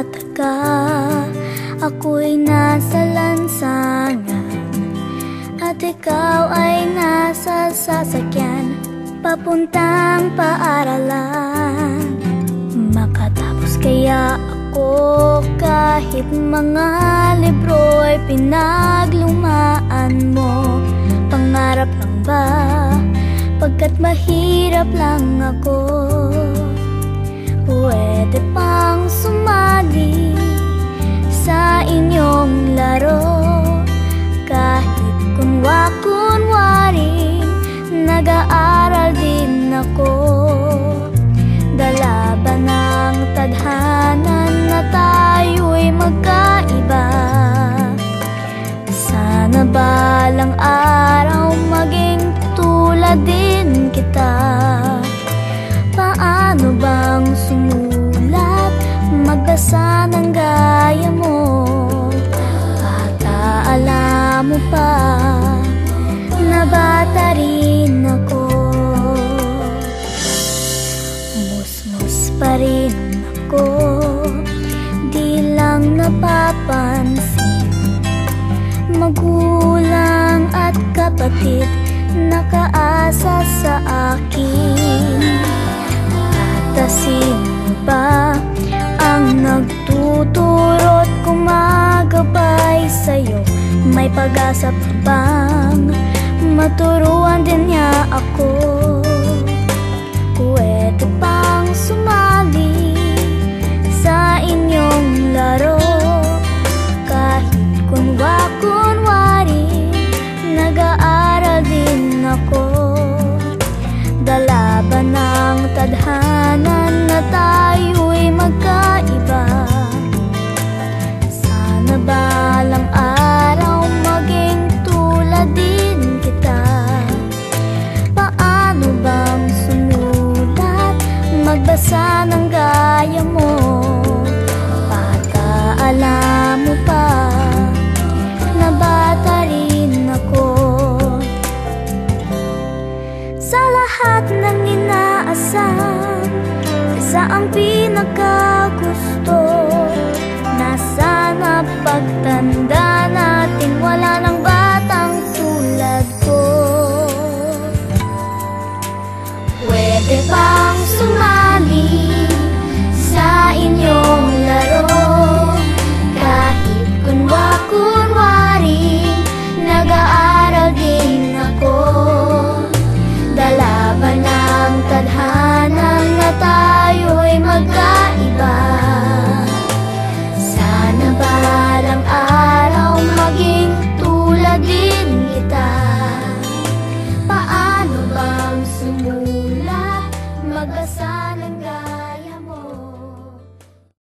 bata ka, ako'y nasa lansangan, at ikaw ay nasa sasakyan papuntang paaralan. Makatapos kaya ako kahit mga libro'y pinaglumaan mo? Pangarap lang ba? Pagkat mahirap lang ako, pwede pang sumali sa inyong laro. Kahit kunwaring nag-aaral din ako, dala ba ng tadhana na tayo'y magkaiba? Sana balang araw maging tulad din kita. Paano bang sumulat, magbasa ng gaya mo? Bata, alam mo pa na bata rin ako. Musmus pa rin ako, di lang napapansin. Magulang at kapatid nakaasa sa akin. At sino ba ang nagtuturo't kumagabay sa'yo? May pag-asa pa bang maturuan din niya ako?